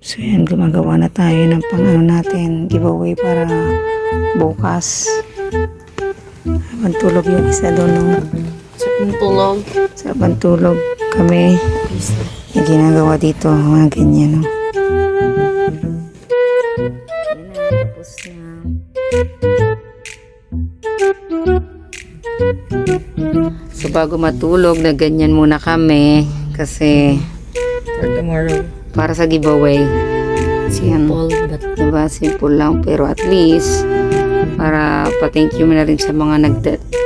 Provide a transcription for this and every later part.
So yan, gumagawa na tayo ng pang-ano natin, giveaway para bukas. Pantulog yung isa doon. No? Sa pantulog. Sa pantulog kami. Yung ginagawa dito, mga ganyan. No? Yan na, tapos na. So bago matulog, na ganyan muna kami kasi For tomorrow. para sa giveaway. Siyan, Simple, but diba? Simple lang pero at least para pa-thank you na rin sa mga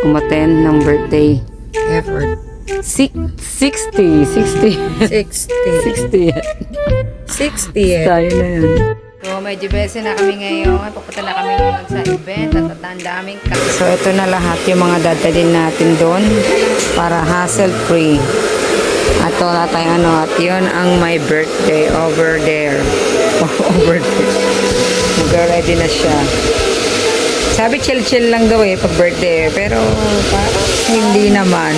umattend ng birthday. effort. 60. 60. 60. 60 Tayo na yun. So, medyo busy na kami ngayon. Papunta na kami ngayon sa event at ang daming So, ito na lahat yung mga dadalhin natin doon para hassle-free. At wala tayong ano. At yun ang my birthday over there. Over there. Mag-ready na siya. Sabi chill-chill lang daw pag birthday. Pero parang hindi naman.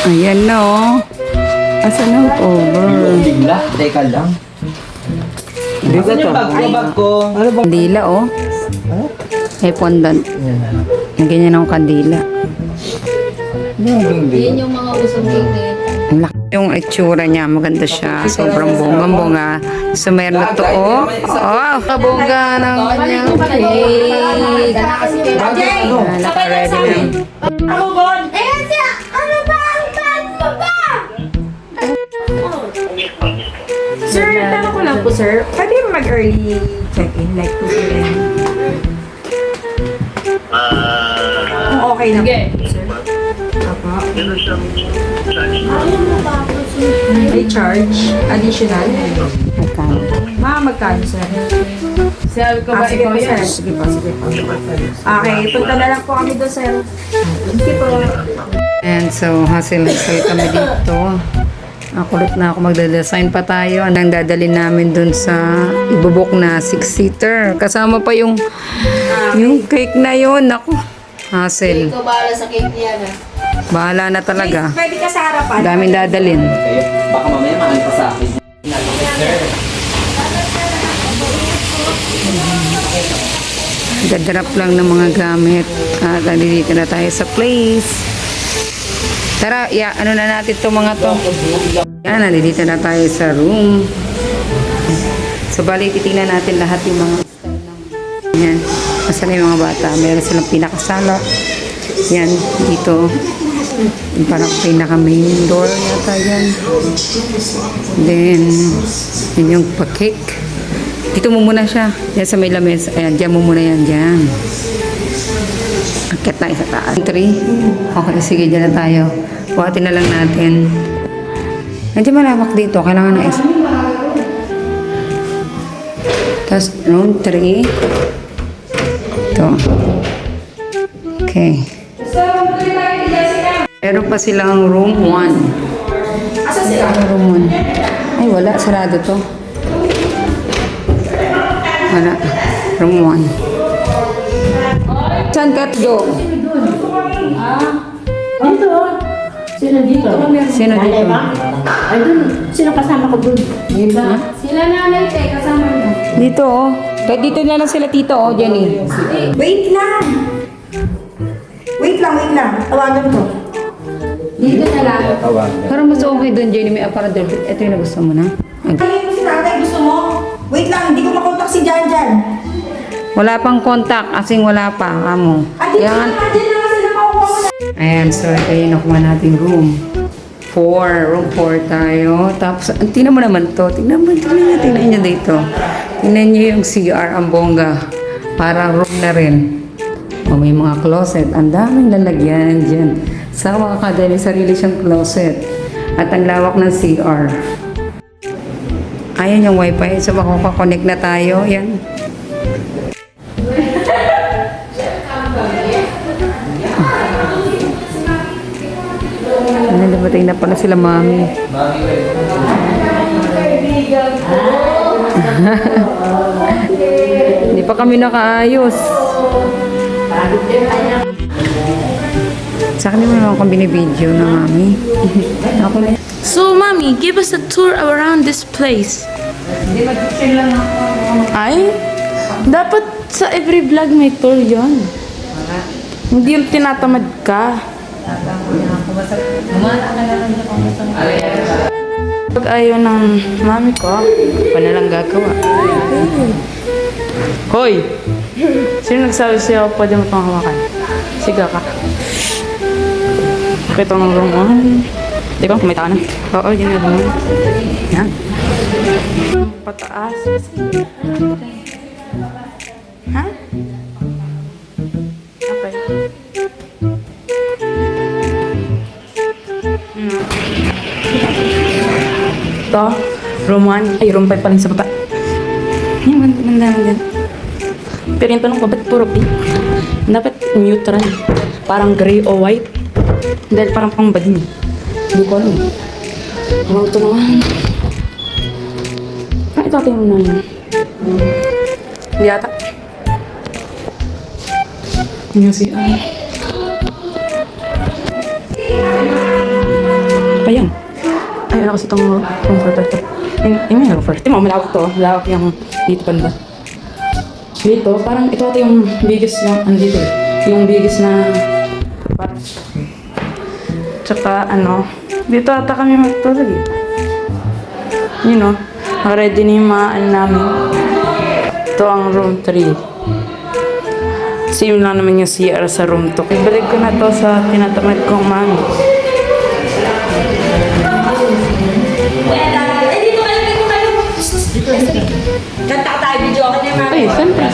Ayan na Asan ang over? Bigla, teka lang. Dito to. Bag ko. Kandila May fondant. Ganyan ang kandila. Yan yung mga usong cake na yan. Ang laki yung itsura niya. Maganda siya. Sobrang bonggang-bonga. So, meron na to, kabongga ng kanyang cake. Naka-ready na. Sir, tanong ko lang po, sir. Pwede ba mag-early check-in? Like 2 p.m.? Kung okay lang po, sir. Apo. May charge? Additional? Magkano? Magkano, sir? Sabi ko ba Sige ikaw po, yan? sir. Sige po, sige po. Okay, punta na lang po kami doon, sir. Sige po. And so, hassle-hassle kami dito. Kulit na ako magda-design pa tayo. Anong dadalhin namin dun sa ibubok na 6-seater. Kasama pa yung cake na yun. Ako, hassle. Ikaw bahala sa cake niya na. Bahala na talaga. Pwede ka sa harapan. Daming dadalhin. Kayo, baka mamaya mahal pa sa akin. Dadrap lang ng mga gamit. At nandito na tayo sa place. Tara, ano na natin itong mga to. Yan, nandito na tayo sa room. So, bali, titignan natin lahat yung mga style ng... Yan, masala yung mga bata. Meron silang pinakasala. Yan, dito. Yung parang pinaka-main door yata yan. Then, yun yung pa-cake. Dito mo muna siya. Yan sa may lamesa. Ayan, dyan mo muna yan. Dyan. Akit tayo sa taas. 3. Okay, sige, dyan na tayo. Buhatin na lang natin. Nandiyan malawak dito. Kailangan na Tapos, room 3. Ito. Okay. Meron pa silang room 1. Asa sila? Room 1. Ay, wala. Sarado to. Wala. Room 1. Saan ka, Jo? Dito. Sino dito? Sino dito? Ay, dun. Sino kasama ko dun? Dito. Sila nanay te, kasama niyo. Dito, Kahit dito na lang sila, tito, Jenny. Wait lang. Wait lang. Tawagan ko. Dito na lang. Parang mas okay doon, Jenny. May aparador. Ito yung nagusto mo na. Ay, mo si tatay, gusto mo? Wait lang, hindi ko makontak si Jan Jan. Wala pang contact, asing wala pa, kamo. Ate, Yan. Jan na kasi nakakuha ko na. Ayan, so ito yung nakuha natin room 4. Room 4 tayo. Tapos, tingnan mo naman to. Tingnan nyo dito. Tingnan nyo yung CR, ang bongga. Parang room na rin. O, may mga closet. Ang daming lalagyan dyan. Sa mga kada, may sarili siyang closet. At ang lawak ng CR. Ayan yung wifi. So, makakakonect na tayo. Yan. Ano, dumating na pala sila, mami. Hindi pa kami nakaayos. Sa akin naman akong binibideo na mami. Ako na. So, Mommy, give us a tour around this place. Ay, dapat sa every vlog may tour yon. Hindi yung tinatamad ka. Pag ayaw ng mami ko, ako na lang gagawa. Hoy! Sino nagsabi sa'yo pwede mo itong hawakan? Siga ka. Ito ng room. Di ba? Kumita ka na. Oo, yun na naman. Yan. Pataas. Ha? Okay. Ito, room 1. Ay, room 5 pa rin sa baba. Yan, ganda din. Pero yung tanong ko, ba't puro pink? Dapat neutral. Parang gray o white. Dahil parang pang bading. Hindi ko alam. Ano ito naman? Ah, ito ating naman. Hindi ata. Yung si pa yan. Ay, ano kasi itong comforter to. Yung may comforter. Tingnan mo, malawak to. Malawak yung dito banda. Dito, parang ito yung biggest na, andito eh. Yung biggest na part. Tsaka ano, dito ata kami magtulog eh. You know, ready na yung mga ano namin. Ito ang room 3. Same lang naman yung CR sa room 2. Ibalik ko na to sa tinatamad kong mami. Kanta tayo, video ako niya, mami. Ay, siyempre.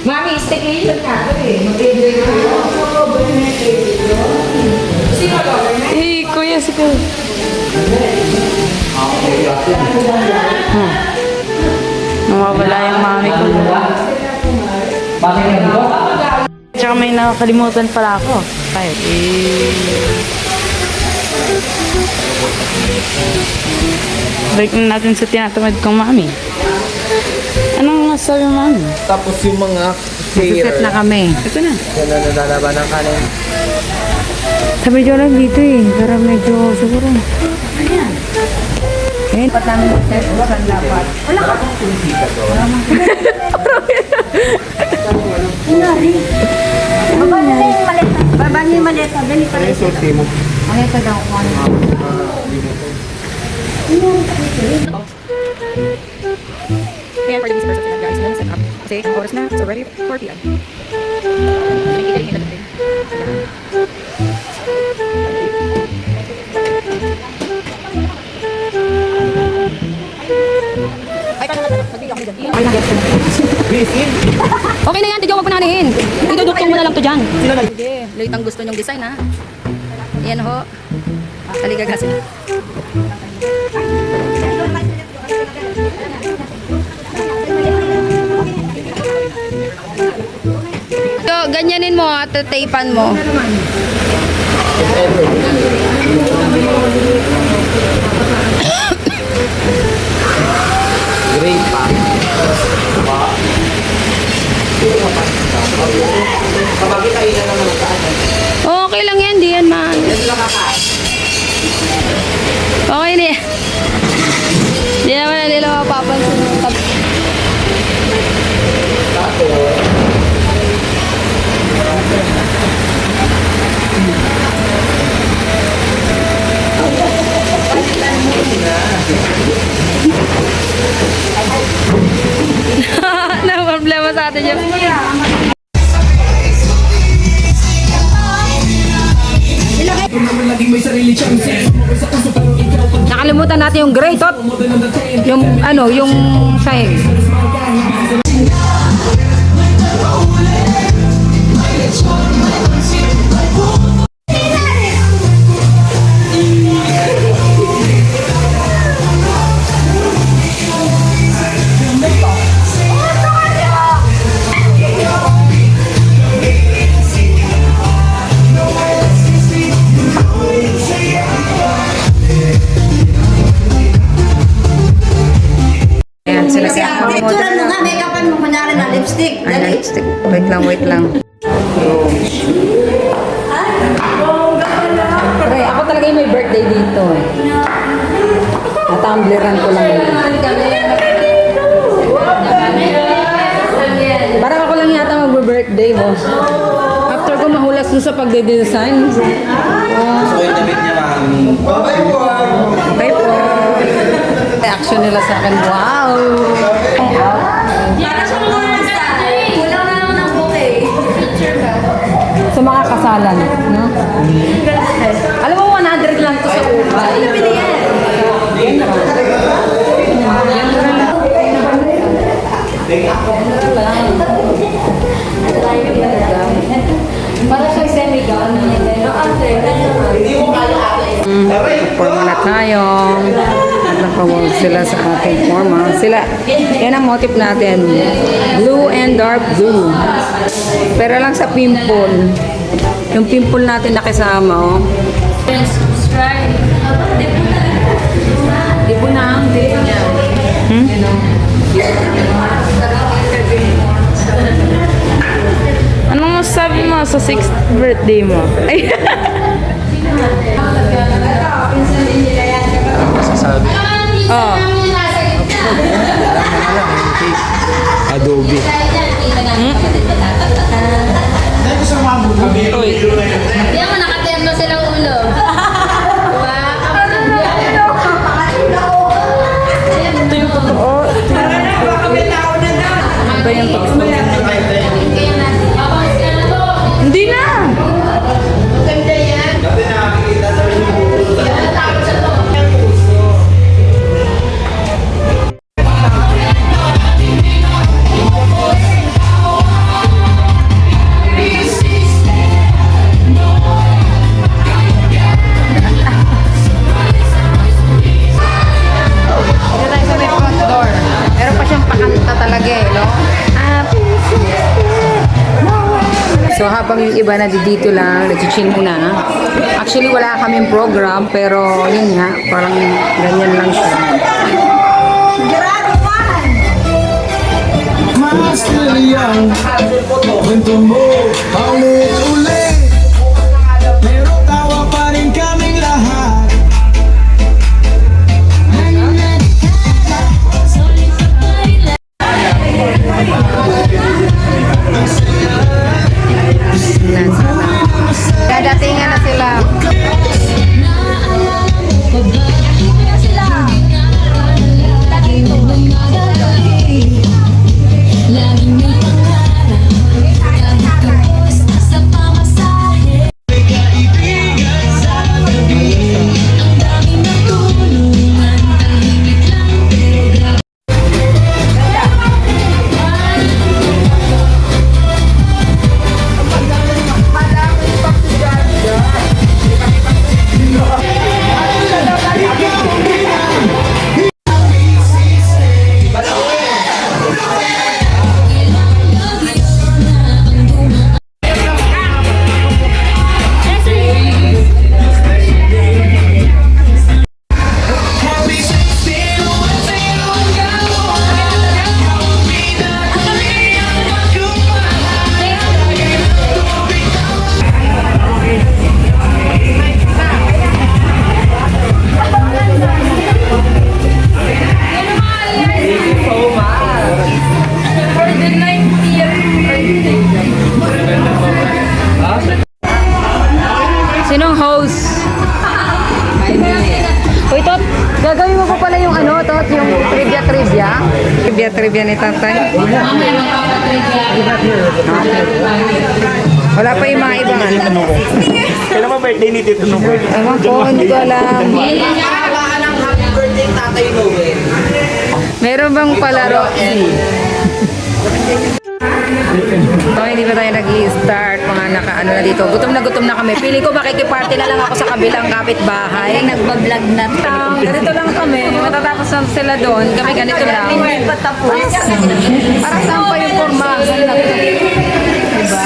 Mami, staycation ka. Mag-enjoy ka. Sino ka? Eh, kuya, sige. Nawawala yung mami ko. Bakit nga dito? Tsaka may nakakalimutan pala ako. Kahit balik na natin sa tinatamad kong mami. Anong masabi mo, mami? Tapos yung mga Nagsiset na kami. Ito na. Yan na nalalaban ng kanin. Sabi ko lang dito eh. Pero medyo siguro. Ayan. Eh, ba't namin set? Saan dapat? Wala ka. Baba niyo yung maleta. Baba niyo yung maleta. Dali pa rin. Maleta daw ko. And for the visitors of the guys, yan, set up. Kasi ang oras na, it's already 4 p.m. Nakikinig na natin. Ay, paano natin? Magbili ako dyan. Okay na yan, Tidyo, huwag mo nanihin. Idudukong mo na lang to dyan. Sige, late ang gusto nyong design, ha? Yan ho. Kaligagasin. So, ganyanin mo at tapan mo. Great pa. Kapag tayo na naman sa atin. Okay lang yan, di yan man. Okay na yan. Di naman na nila mapapansin. No problema sa atin yun. Nakalimutan natin yung gray tot. Yung ano, yung sahig. Ayan, sila Kasi ang picture mo nga, make-upan mo kunyari na lipstick. Ay, Dali. lipstick. Wait lang, wait lang. to. Natumbleran ko lang ito. Parang ako lang yata mag-birthday mo. After ko mahulas dun sa pagde-design. So, yung damit niya, mami. Okay po. Reaction nila sa akin. Wow! Para siyang lulasta. Kulang na naman ang bouquet. Picture ka. Sa mga kasalan. No? Alam mo, 100 lang to sa upa. Para sa semi-gown. Forma na tayo. At nakawag sila sa ating forma. Sila, yan ang motif natin. Blue and dark blue. Pero lang sa pimple. Yung pimple natin nakisama, oh. Subscribe. Di po na ang date niya. Anong masasabi mo sa 6th birthday mo? Ay, Masasabi. oh. Adobe. Yan mo, nakaterno silang ulo. Ito yung totoo. Ito yung totoo. Hindi na! Dito tayo sa may front door. Meron pa siyang pakanta talaga eh, no? So habang yung iba na dito lang, nag-chill muna. Actually wala kaming program, pero yun nga, parang ganyan lang siya. Masteriang kwento mo paulit-ulit, pero tawa pa rin kaming lahat. Dadatingan na sila. Sinong host? Uy, Tot, gagawin mo pa pala yung ano, Tot, yung trivia-trivia? Trivia-trivia ni Tatay? Wala pa yung mga ibang ano. Kailan ba birthday ni Tito Noel? Ewan ko, hindi ko alam. Nakalaan ng happy birthday Tatay Noel. Meron bang palaro? So, hindi pa tayo nag-i-start, mga naka-ano na dito. Gutom na kami. Pili ko makikiparty na lang ako sa kabilang kapitbahay. Nagbablog na to. Ganito lang kami. Matatapos na sila doon. Kami ganito lang. Hindi pa tapos. Para saan pa yung forma? Diba?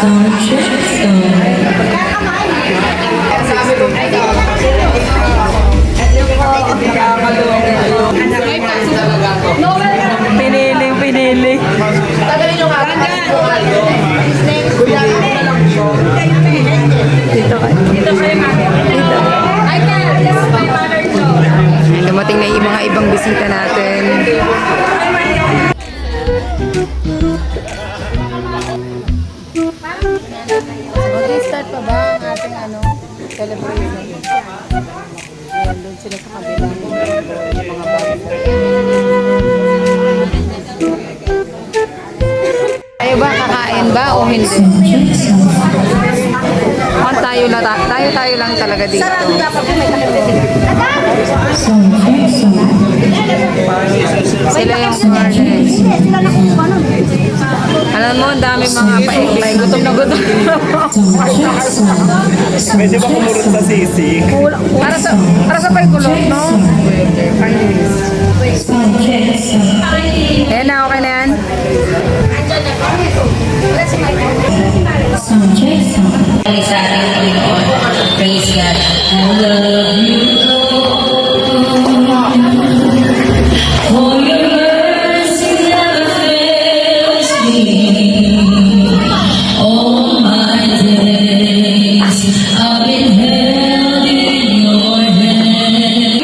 Pinili. Dito kayo. Dito kayo. Dito. I can. This is my mother. Mag-start pa ba ang ating celebration? Ayan, doon sila sa kabila. Yung mga bago. Tayo ba kakain ba o hindi? Tayo lang talaga dito. Sila yung foreigners. Alam mo, ang dami mga paikpay. Gutom na gutom. Pwede ba kumurot sa sisig? Para sa paikulot, no? Ayan na, okay na yan. Sa ating Panginoon. Praise God. I love you, Lord. For your mercy never fails me. All my days I've been held in your hand.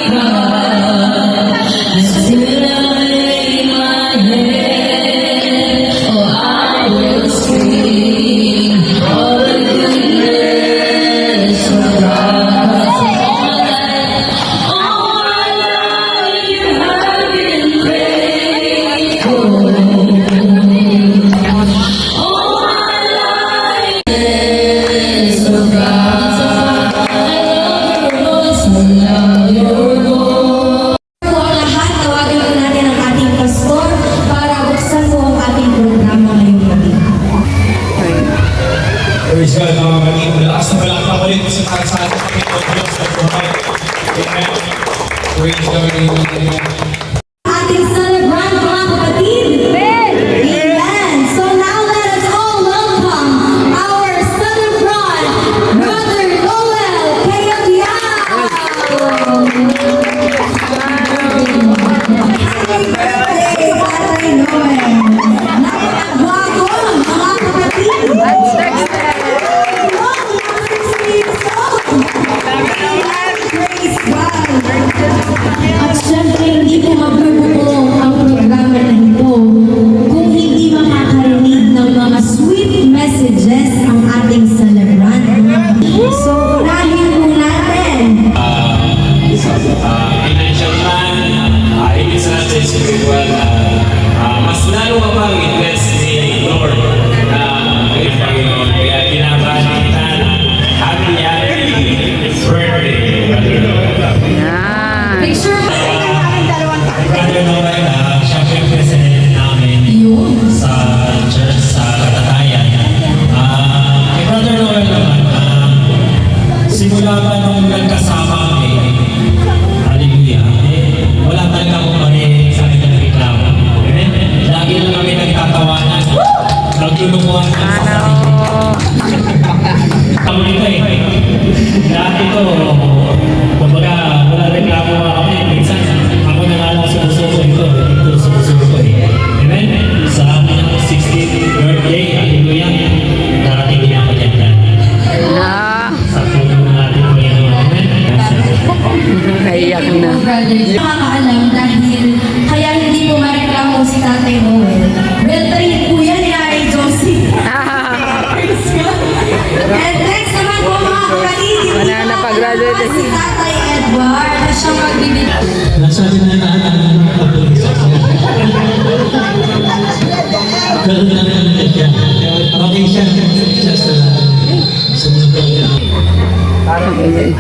Until I lay my head, oh, I will sing all the goodness of God. All my life you have been faithful. All my life is of God. I love your voice. Po ang lahat, tawagan po natin ang ating pastor para buksan po ang ating programa ngayong gabi. Praise God, mga kapatid. Malakas na palakpak ulit sa ating Panginoon Diyos na buhay. Amen. Praise God, amen. Ating celebrant mga kapatid. Amen. So now let us all welcome our celebrant, Brother Noel Kayatiao. Happy birthday, Tatay Noel. Napakagwapo, mga kapatid. Praise God. At syempre, hindi ko mabubuo ang programa na ito kung hindi makakarinig ng mga sweet messages ang ating celebrant. So, unahin po natin. Financial plan, ibig sabihin spiritual, mas lalo ka pang invest ni Lord na kay Panginoon. Kaya binabati kita na happy birthday, Brother Lord. Yan. Picture mo. Brother Lord, siya po yung president namin sa church sa Katatayan. Kay Brother Lord naman, simula pa nung nagkasama kami, hallelujah, wala talaga akong marinig sa akin na reklamo. Amen? Lagi lang kami nagtatawanan. Naglulukuhan ng sa sarili. Ako nito Dati ko, kumbaga, wala reklamo kami. Minsan, ako na nga lang sumusuko ito. Ito sumusuko ko Amen? Sa aming 60th birthday, hallelujah, darating din ako dyan dyan. Sa tulong natin po yun. Amen? Naiyak na. Nakakaalam dahil kaya hindi po mareklamo si Tatay Noel. Well trained po yan ni Ari Josie. And next naman po mga kapatid, hindi Wala na pag-graduate. si Tatay Edward na siyang magbibigay. Nasabi na natin ang pag-ulisap niya. Ganun na natin siya. Okay siya. Siya sa sumunod niya. Kapatid.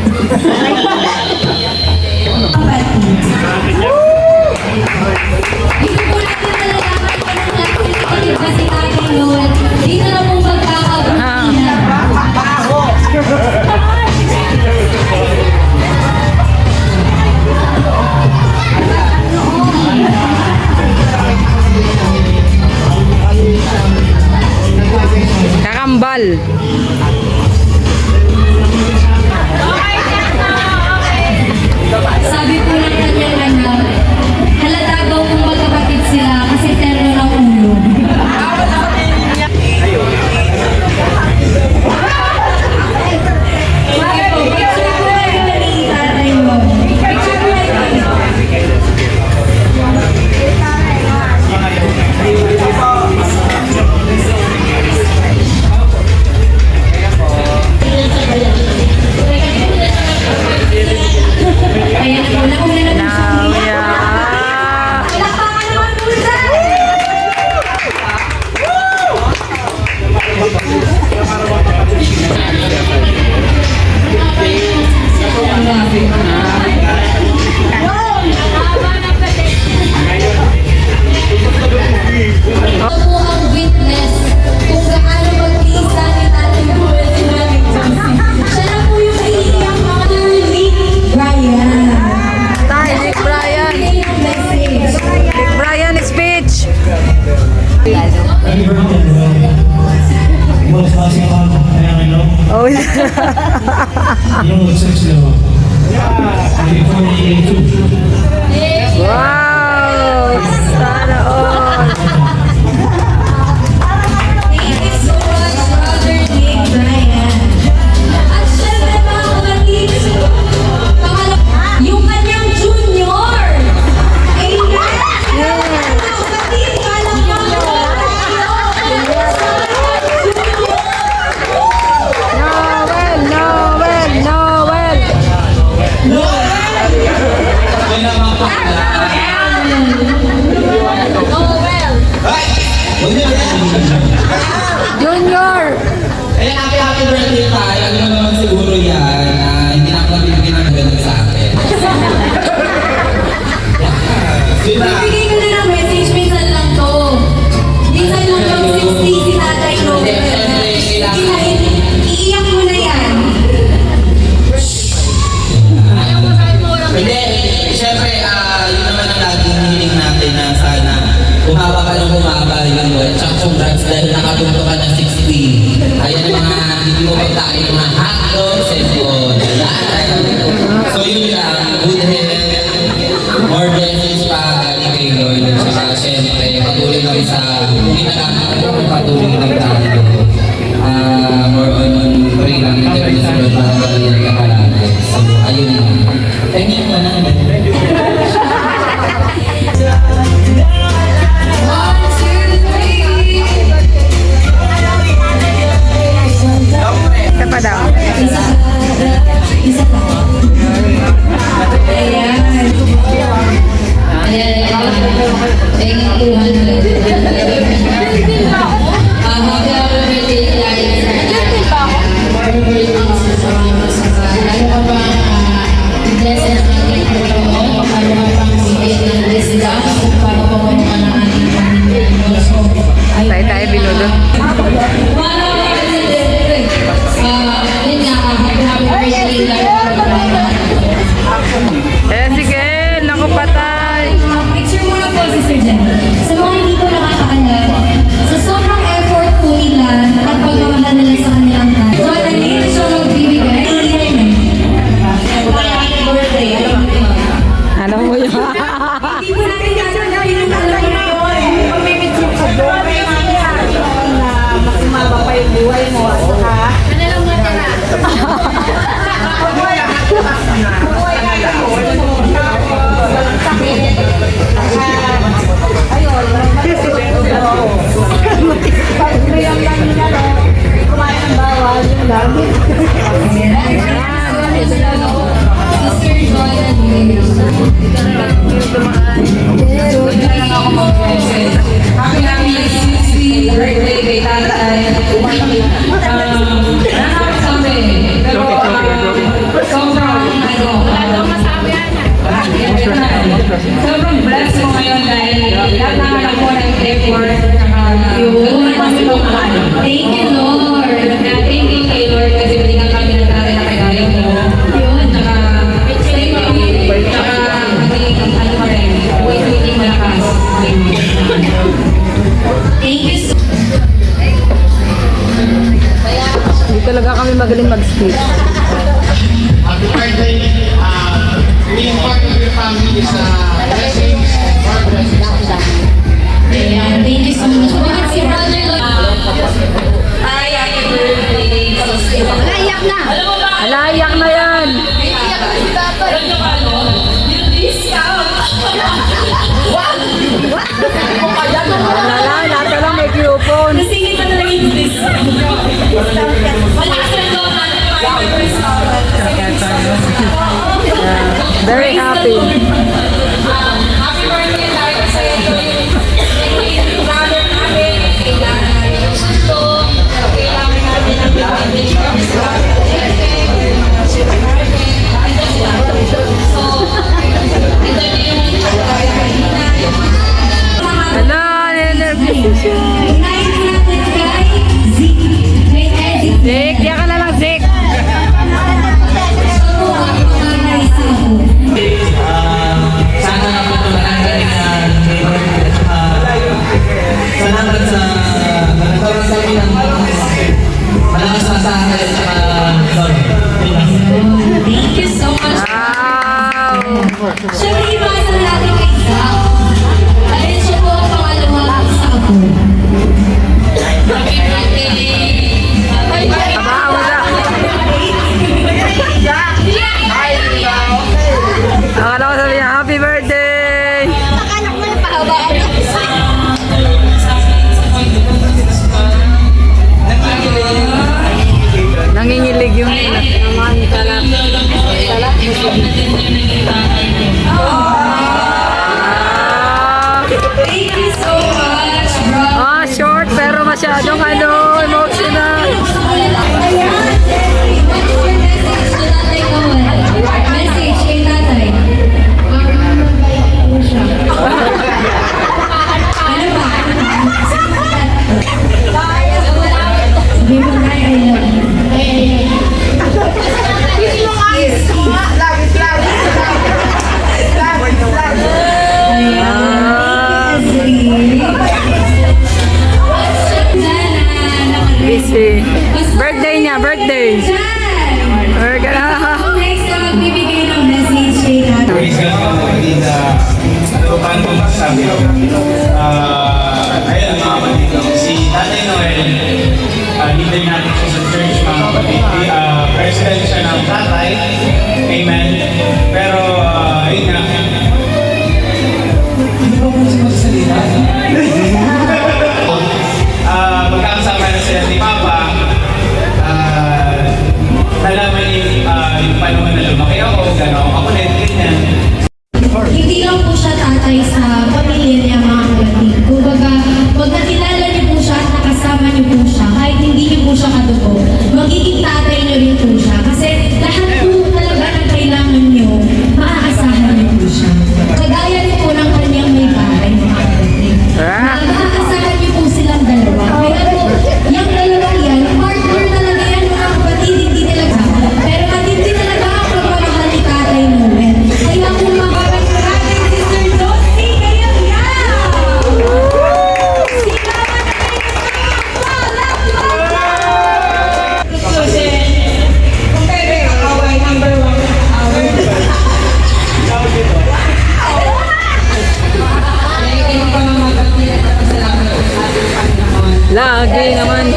Dito po natin nalalaman pa ng natin ba si Tatay Noel. Dito na po magkakabuti. Kakambal. Sabi po ng kanyang anak, halata daw kung magkapatid sila kasi terno ng ulo. Okay po, picture po kayo ni Tatay mo. Picture po kayo. Happy birthday, bro. Boss, kasi ako, kaya ano, Oh, yung sex na. Happy 48 wow! Sana all! Thank you so much, Brother Nick Bryan. At syempre mga kapatid, yung kanyang junior. Ayan! Mga kapatid, alam mo Noel! Ano naman po? Junior! Eh, happy birthday tayo. Ano naman siguro yan? Hindi na ako nabibigyan ng ganun sa akin. Yun na. Bibigay ko na ng message, minsan lang to. Minsan lang yung 60 si Tatay Noel. Iiyak mo na yan. Hindi, syempre, yun naman ang laging hiling natin na sana humaba ka ng humaba yun mo. Tsaka congrats dahil nakatunto ka ng 60. Ayan ang mga hindi mo pagkain ng mga hotdogs and all. So yun lang, good health, more blessings pa galing kay Lord. Tsaka syempre, patuloy kami sa ginagawa ko, patuloy kami tayo. More on pray lang na gano'n sa Lord para magaling ka palagi. So ayun lang. Thank you pa naman. 1, 2, 3. Isa pa daw. Isa pa. Ayan. Thank you, 200. Happy birthday, guys. More blessings sa mga lalo ka pa bless ng ating Panginoon, lalo ka pang bigyan ng blessing para pamuno ka ng ating Panginoon. So, Tayo binulot. yun nga, happy birthday, Eh, sige! Naku, patay! Picture muna po, Sister Jen. Sa mga hindi ko nakakaalam, sa sobrang effort po nila at pagmamahal nila sa kanilang tayo. So, ano yun siya magbibigay? Happy birthday. Alam mo yun? Hindi po natin gagawin yung alam mo na yun. Pag-picture ka doon, may mga na makumaba pa yung buhay mo. At saka, Sister Joy and happy 60th birthday kay Tatay. Nakakasabi. Pero sobrang blessed mo ngayon dahil lahat ng anak mo nag-effort. Thank you, Lord. Thank you kay Lord kasi binigyan kami ng tatay na kagaya mo. Yun. Tsaka, thank you. Tsaka, naging ano ka rin, waiting malakas. Thank you so Hindi talaga kami magaling mag-speech. Happy birthday. Being part of your family is blessings. More blessings. Ayan, thank you so much. Bakit si Brother Hi, happy birthday. Naiyak na! Alayak na yan! Wala, nasa lang may earphone. Nasingit na talaga yung this. Wala ka na Very happy. Happy birthday tayo sa iyo. Brother namin, kailangan namin ng gusto, kailangan namin ng Hala, energy. Unahin ko natin kay Zeke. Kay Eddie. Zik, diyan ka na lang, Zik. Siya po ang panganay sa ako. masyadong emotional. Message kay tatay. Ano ba? Sabi mo na, I love you. Busy. Birthday niya, birthday. Or ka na. Next na magbibigay ng message kay tatay. Praise God po, kapatid. Paano po masasabi ko? Ayun, mga kapatid. Si Tatay Noel, leader natin siya sa church, mga kapatid. President siya ng tatay. Amen. Pero, ayun nga. Hindi ko po siya magsasalita. Magkakasama na sila ni Papa. Nalaman yung panahon na lumaki ako, gano'n ako kakulit, ganyan. Hindi lang po siya tatay sa pamilya niya, mga kapatid. Kumbaga, pag nakilala niyo po siya at nakasama niyo po siya, kahit hindi niyo po siya kadugo, magiging tatay niyo rin po siya. Kasi lahat po talaga ng kailangan niyo, maaasahan niyo po siya. Kagaya rin po ng kanyang may bahay, mga kapatid. Maaasahan niyo po silang dalawa. Kaya po, yung dalawang yan, partner talaga yan, mga kapatid, hindi talaga. Pero matindi talaga ang pagmamahal ni Tatay Noel. Kaya kung makakasaratan si Sir Dossi, kaya yan! Si Mama na Lagi naman.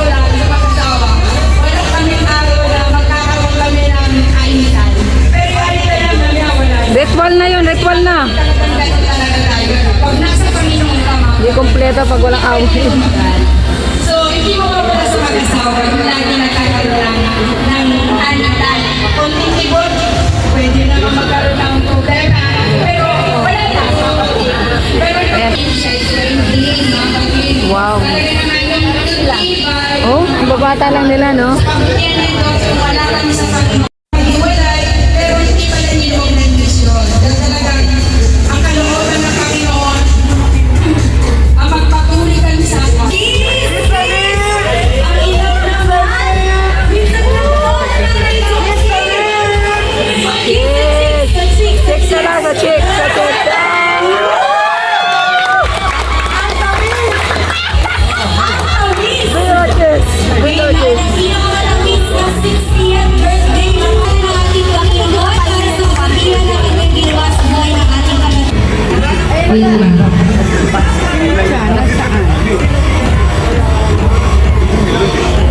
Ritual na yun, ritual na. Hindi kompleto pag walang awit. So, hindi mo pa pala sa mag-asawa, yung lagi nagkakaroon ng anak. Konting tibot, pwede naman magkaroon ng problema. Pero wala na. Pero siya is 20, mga kapatid. Wow. Talaga naman yung tibay. Oh, ang babata lang nila, no? Pamilya nito, wala kami sa Panginoon. Hiwalay, pero hindi pala niloob ng Diyos yun. Dahil talaga, ang kalooban ng Panginoon, ang magpatuloy kami sa ako. ang ilap naman! Minsan na po! Check sa lang, sa check, sa check. Pinakamalapit na 60th birthday ng ating Panginoon para sa pamilya na kanyang ginawa sa buhay ng ating kapatid.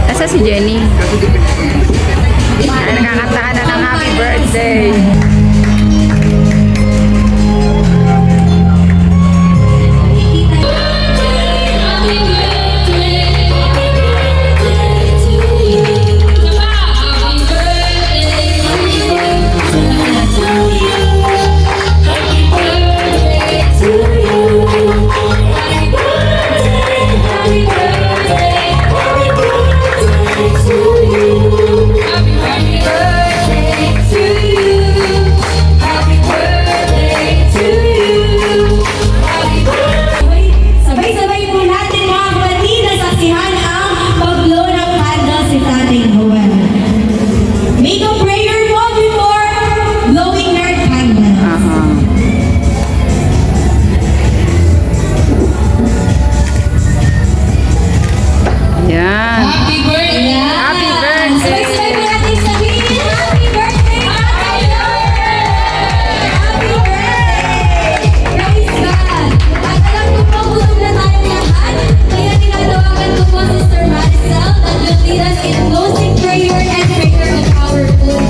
Nasa si Jenny? Nakakantahan na ng happy birthday. Sabay-sabay po natin mga kapatid na saksihan ang pag-blow ng candle si Tatay Noel. Make a prayer po before blowing your candle. Yan. Happy birthday! Happy birthday! Sabay-sabay po natin sabihin, Happy birthday, Tatay Noel! Happy birthday! Praise God! At alam ko po, gutom na tayong lahat. Kaya tinatawagan ko po si Sir Maricel that will lead us in closing prayer and prayer of our food.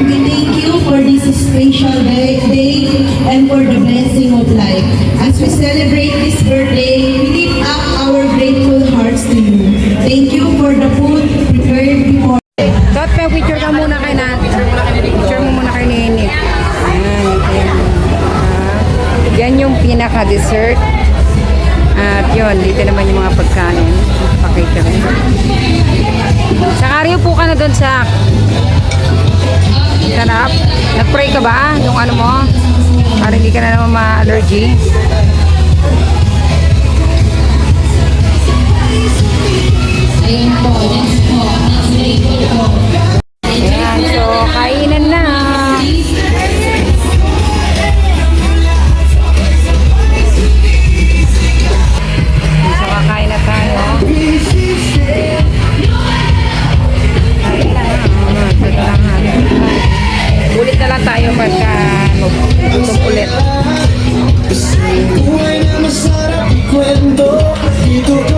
We thank you for this special day and for the blessing of life. As we celebrate this birthday, we lift up our grateful hearts to you. Thank you for the food prepared before. Dot, picture ka muna kay Nat. Picture mo muna kay Nene. Ayan. Yan yung pinaka-dessert. At yun, dito naman yung mga pagkain. Pakita rin. Saka rin po ka na doon sa sarap. Nag-pray ka ba? Yung ano mo? Para hindi ka na naman ma-allergy. Ayun po, next po. Next table po. Ayan, so kainan na. So kakain na tayo. Kain na. Ulit na lang tayo pagka gutom ulit.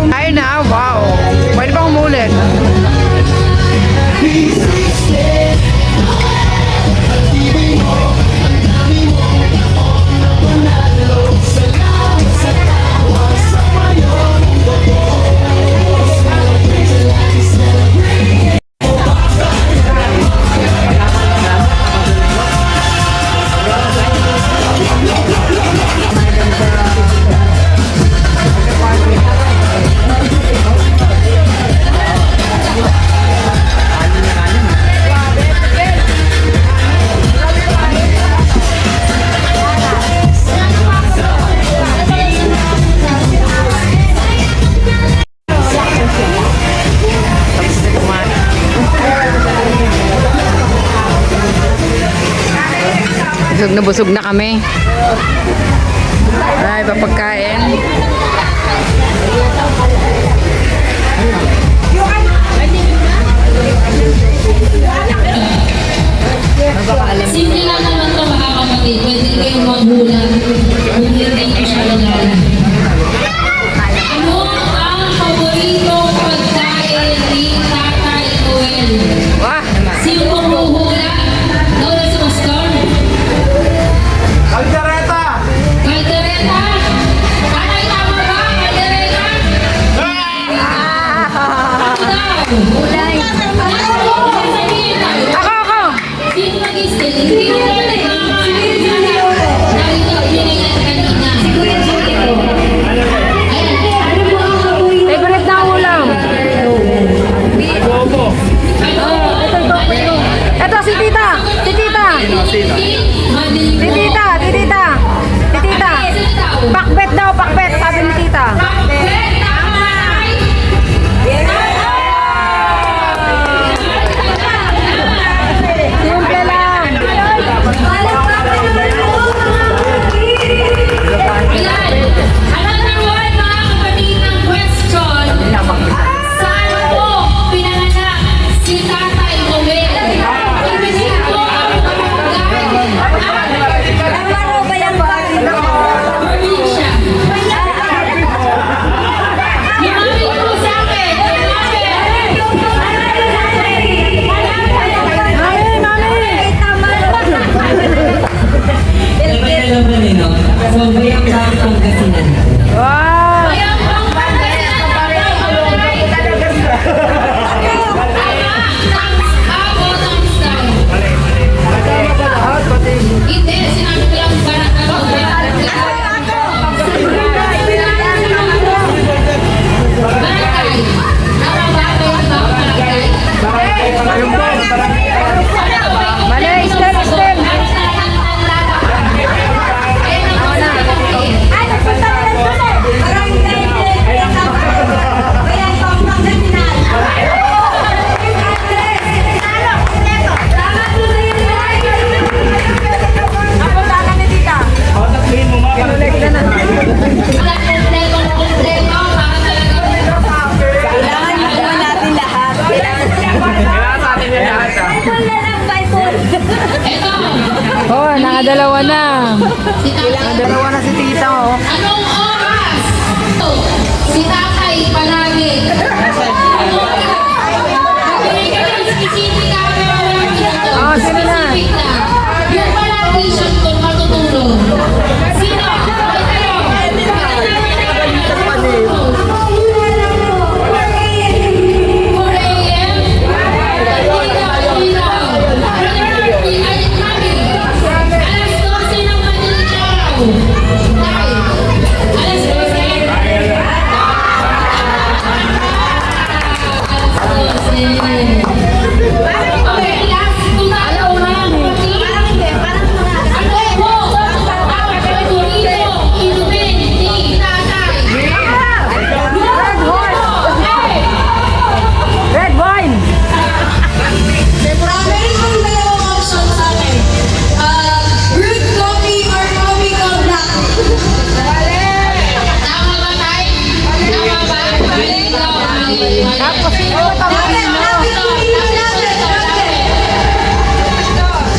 Kain na, wow. Pwede bang umulit? Busog na kami. Ay, papagkain. Simple lang naman ito mga kapatid. Pwede kayong magbulan. Hindi rin ko siya lagalan. Ano ang paboritong pagkain ni Tatay Noel? Wah! Sino kumuhula? Laura si Oscar? Kaldereta! Caldereta? Anay tama ba? Caldereta? Ako daw. Ulay. Ako! Sino mag-istil? Hindi ko na nakita ko yun yan kanina. Favorite na ulam. Ito si tita. Si tita. Si tita. Si tita. Si tita. Pakbet daw, pakbet. Sabi ni tita. Simple lang. Alam niyo mga kapatid ng question, saan po pinanganak si Tatay Noel? Ibigin po ang probinsya. Lumapit po sa akin. Wow! Bayang pang Hindi, sinabi ko lang barangay. Barangay. Tama ba? Kayo ba barangay? Mali, step, step. Oh, nakadalawa na. Nakadalawa na si tita, oh. Anong oras? Si tatay palagi. Anong oras? Binigyan ng specific na Oh, sino na? Specific na. Yung palagi siya kung matutulog. Sino? Ay, kayo. 4 a.m. Alas 12 ng madaling araw. Alas 12. Tapos sino ba Kapusino?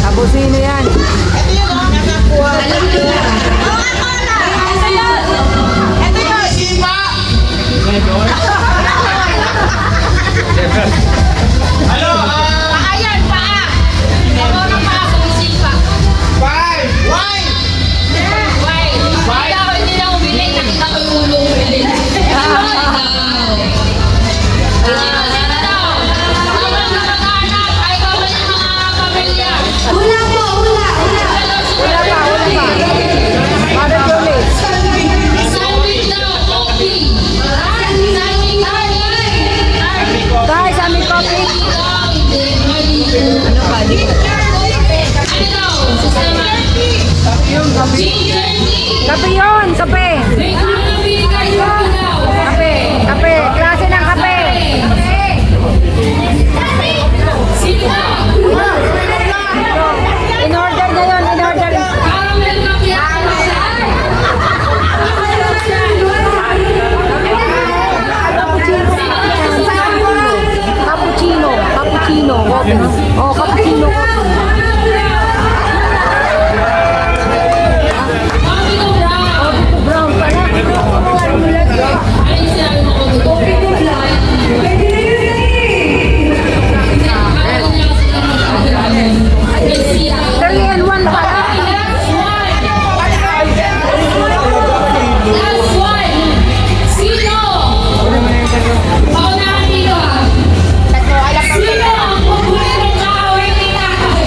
Kapusino yan. Ano? Ayan, paa! Ako ng paa, sumisipa. Five! Why? Why? Hindi na umili. Nakita ko yung ulo umili. Sino daw? Ang mga kamag-anak ay kami ng mga pamilya. Hula po, hula. Mother Jolie. Sandwich daw, coffee. Sandwich daw. Guys, aming coffee. Ano daw? Sistema. Ginger tea. Kape yun, kape. May gulo ng binigay sa daw. Kape, kape. Klase ng kape. Sino daw? In-order na yun, in-order. Caramel macchiato. Cappuccino. Cappuccino. Oh, cappuccino. Coffee to brown. Brown pala. Ano yung sinabi mo ko dito? Coffee to black. Three and one pala. Last one. Sino? Paunahan dito ah. Sino ang paboritong kaaway ni Tatay?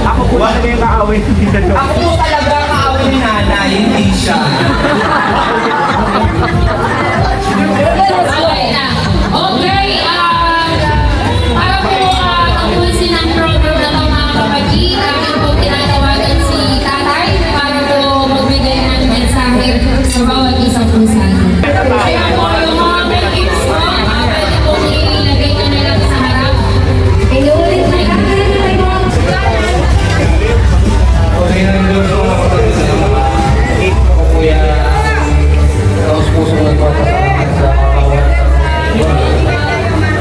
Ako po talaga yung kaaway ni Tita Jo. Ako po talaga kaaway ni nanay, hindi siya. Okay na. Okay, para po tapusin ang program na ito mga kapatid, akin po tinatawagan si Tatay para po magbigay ng mensahe sa bawat isang po sa atin. Kaya po yung mga may gifts po, pwede po ilagay nyo na lang sa harap. Inuulit na natin. Okay na rin doon ako kapatid. Ako kuya. Tapos puso ng pagkasalamat sa bawat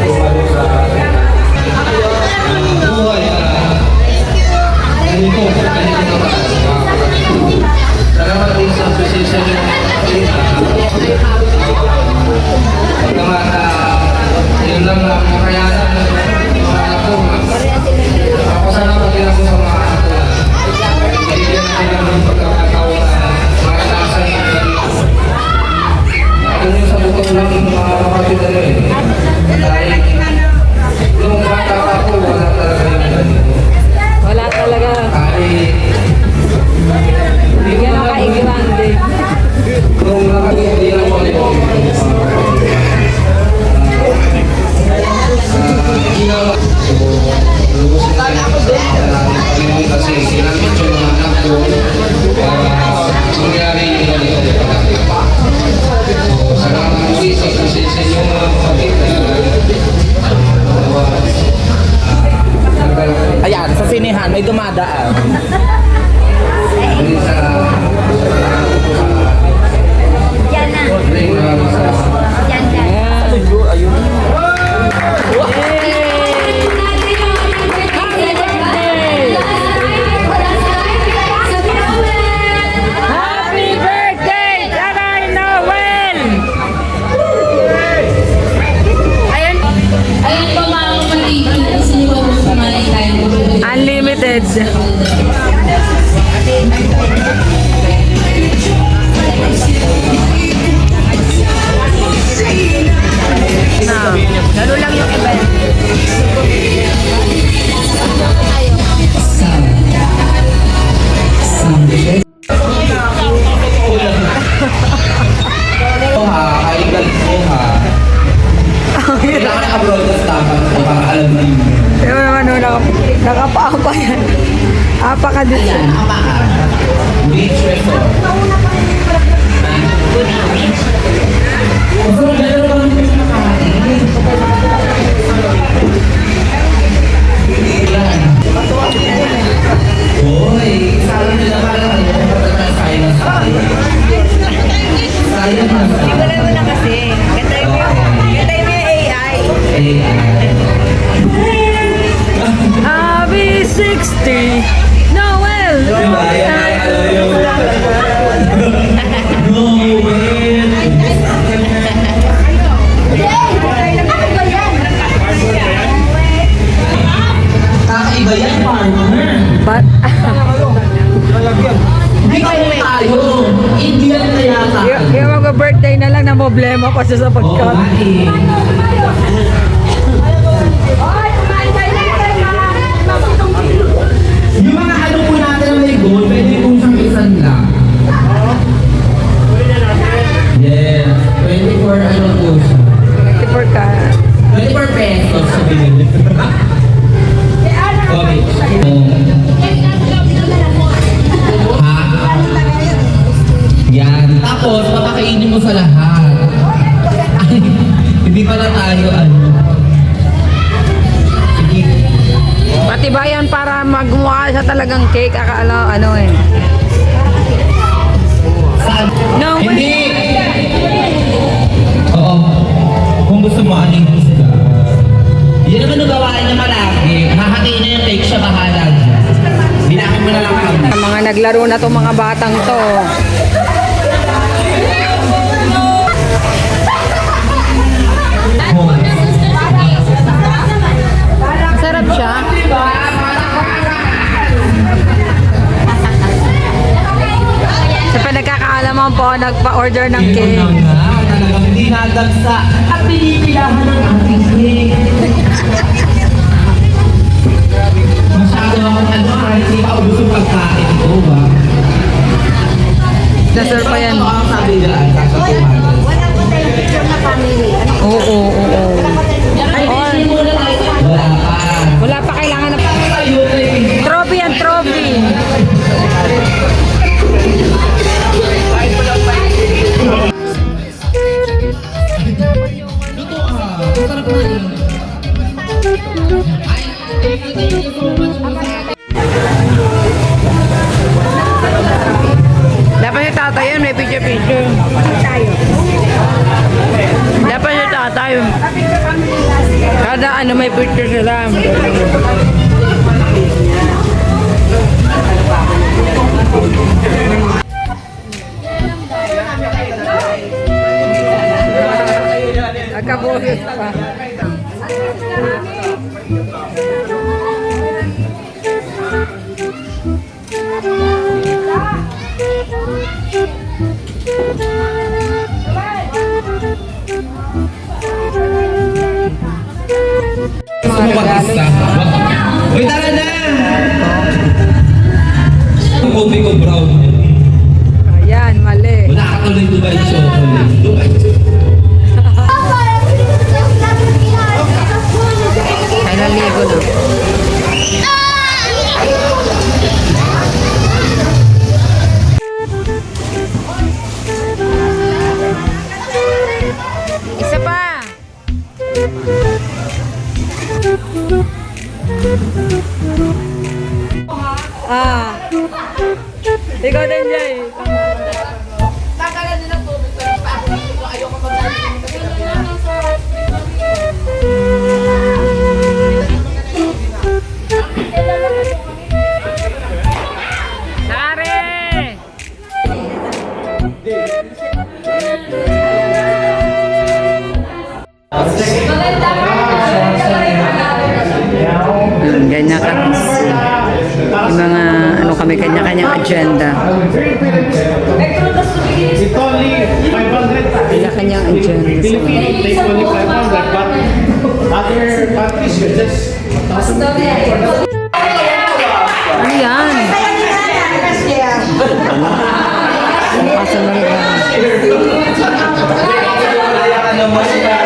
tumalo sa buhay. Ganito na salamat din sa presensya niyo mga kapatid. Yun lang ang kakayanan ng mga anak ko. Pasalamat din ako sa mga anak ko. Bigyan natin lang ng pagkakataon na makatasan ng ganito. Ako yun sa bukod lang ng mga kapatid na rin. Dahil nung bata pa ako, wala talaga yung ganito. Wala talaga. Kahit Yan ang kaigrande. nung nakabili lang ako nito. Ginawa. So, lubusin natin kasi ginamit yung mga anak ko para mangyari yung ganito. So, salamat po sa inyo mga Nakapaapa yan. Apa ka din. Ayan, Apaka. Beach Resort. So, meron ba naman sa Makati? Ayan. Hoy, sabi nila pala kayo na science. Science na. Wala mo na kasi. Gantay mo yung AI. AB60 Noel! Diba? Yan, alam yung... No way! Kakaiba yan, partner. But, Hindi kayo tayo. Indian na yata. yung mag-birthday na lang na problema pa siya sa Oo, pagkain. eh. Yung mga ano po natin na may gold, pwede po siyang isan lang. Yes, 24 ano po siya. 24 ka. 24 pesos sa binili. Okay. Ha? Yan. Tapos, papakainin mo sa lahat. Ay, hindi pala tayo ano. Sige. Patibayan para magmukha siya talagang cake. Akala ano eh. Saan? No, Hindi! Oo. Kung gusto mo, aning gusto. Yan naman yung gawain niya malaki. Hahatiin niya yung cake siya, bahala niya. Dinakit mo na lang kami. Mga naglaro na tong mga batang to. Sarap siya. Sa pinagkakaalaman po, nagpa-order ng cake. Yun na nga, talagang hindi nadagsa at pinipilahan ng ating cake. Masyado akong ano, hindi pa ubus yung pagkain ko ba? Dessert pa yan. Ito ang sabi dyan, kasi tumagal. Oo. Ay, hindi mo na tayo. Wala pa. Wala pa kailangan na Ayun eh. trophy and trophy. Ito ah, masarap na yun. Ay, thank you so much po sa atin. Dapat si tatay yun, may picture-picture. Dapat si tatay. Kada ano may picture sila. Nagkabuhit pa. Gusto mo mag-isa? Uy, tara na! Ang kopi ko brown. Ayan, mali. Wala ka tuloy Dubai chocolate. Dubai Kailan ligo no? Isa pa. Ikaw din, Jay. Tare! Ganyan ka. Yung mga ano kami, kanya-kanyang agenda. It's only 500. Kanya-kanyang agenda. Philippines takes only 500, but other countries you just Ano yan? Pasal na rin yan. Kaya ka naman na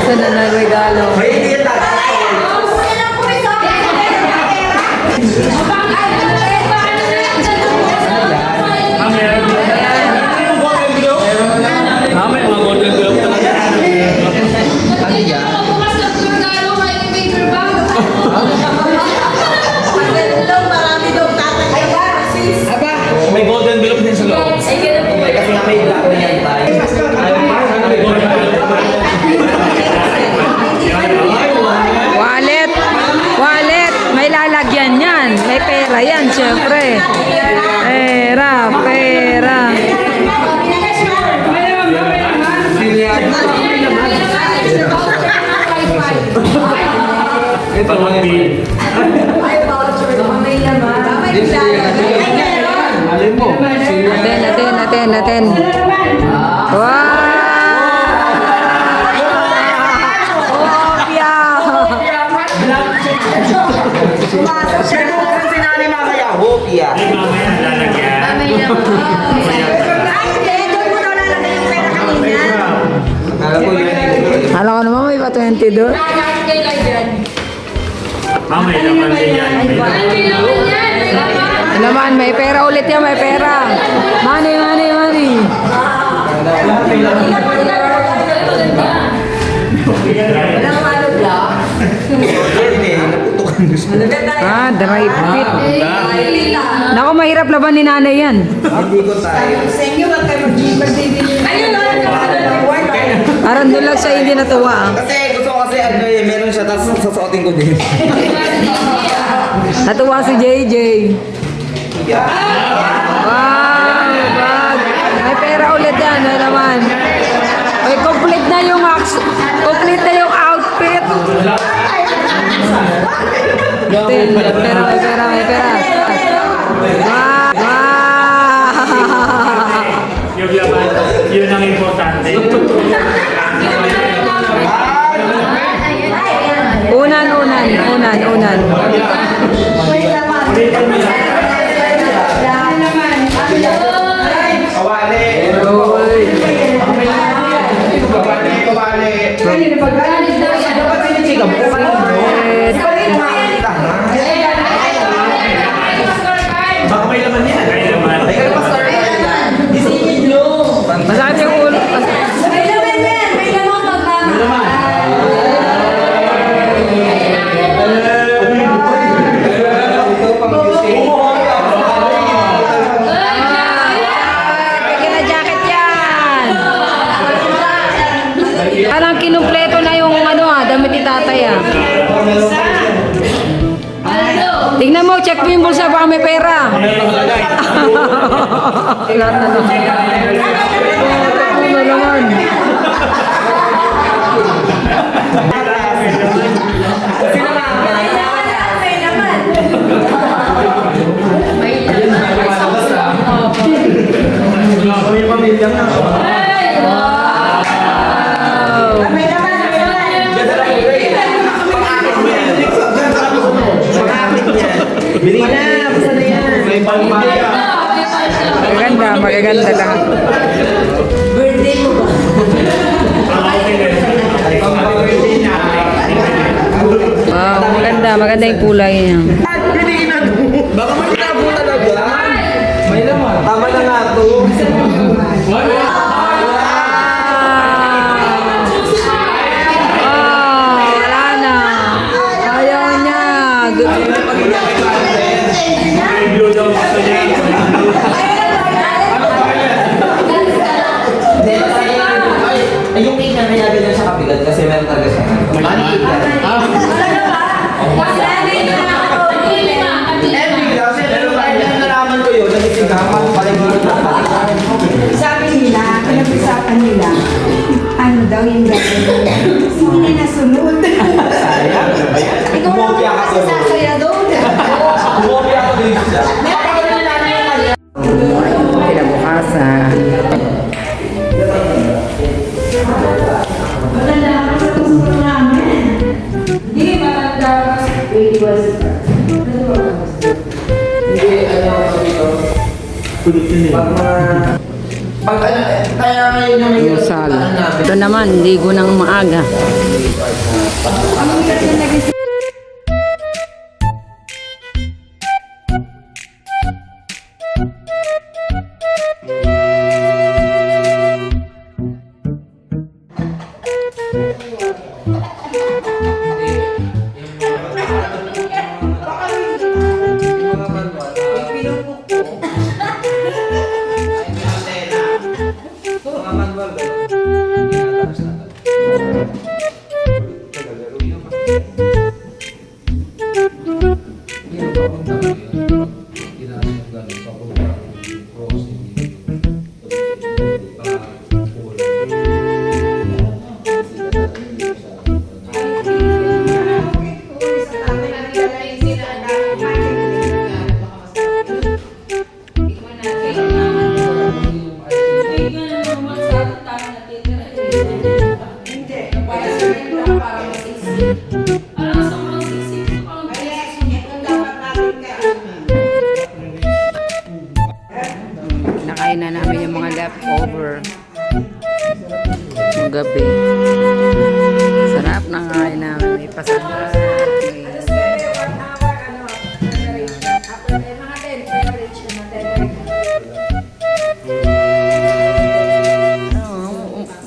Gusto na nagregalo. May golden envelope din sa loob. Kasi nga may black na yan tayo. Wallet! Wallet! May lalagyan yan. May pera yan, syempre. Pera, pera. Ito mga Alin mo? Natin. Wow! Opya! Sinali mamaya, hopia. Akala ko yun. Alam ko naman may pa 20 doon. May laman din yan. Naman, may pera ulit yan, may pera. Money. Ah, dry fit. Naku, mahirap laban ni nanay yan. Hindi ko tayo. Parang doon lang siya hindi natuwa. Kasi gusto ko kasi ano eh, meron siya tapos sasuotin ko din. Natuwa si JJ. Wow, bag. May pera ulit yan, ano naman. May complete na yung outfit. May pera. Wow. Yung laman, yun ang importante. Unan. Baka may laman yan. May laman. Masakit yung ulo. Kaya jacket yan. Parang kinumpleto na yung damit ni tatay ah. Tingnan mo, check mo yung bulsa, baka may pera. Lahat na lang. Ano naman? Magaganda lang. Birthday mo ba? Wow, maganda yung kulay niya. Baka may tinabo talaga. May laman. Tama na nga to. Wala na. Ayaw niya. Blue daw gusto niya. Ay, yung cake na kaya ganyan siya kapigat kasi meron talaga siya. Money cake yan. Pero dahil lang nalaman ko yun, nagsigapan, palagilid na palitan. Sabi nila, pinag-usapan nila, ano daw yung gagawin. Hindi nasunod. Sayang, ano ba yan? Kumopia ka doon. Sasaya doon. Kumopia ka doon siya. Kinabukasan. Pag ano, kaya ngayon yung Sal. Ito naman, ligo ng maaga. Kinakain na namin yung mga leftover. Yung gabi. Sarap na kain namin. May pasalat.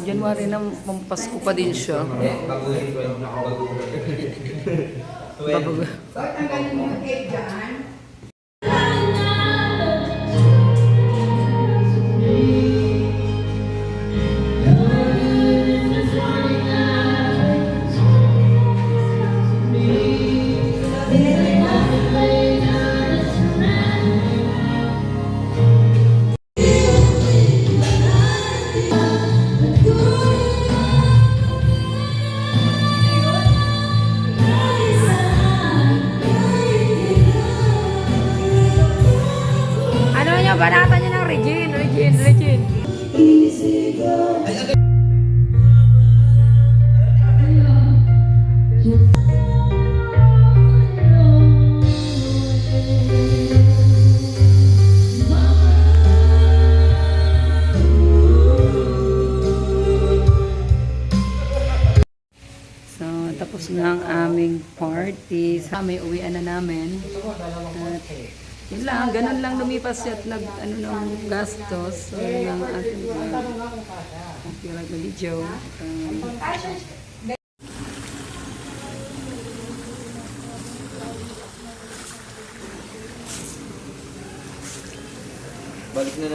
January na, pampasko pa din siya. Babago. Ano nyo, banatan nyo ng Regine. So, tapos na ang aming party. May uwian na namin. At yun lang, ganun lang lumipas siya at ng gastos. So, yun lang ating video. Balik na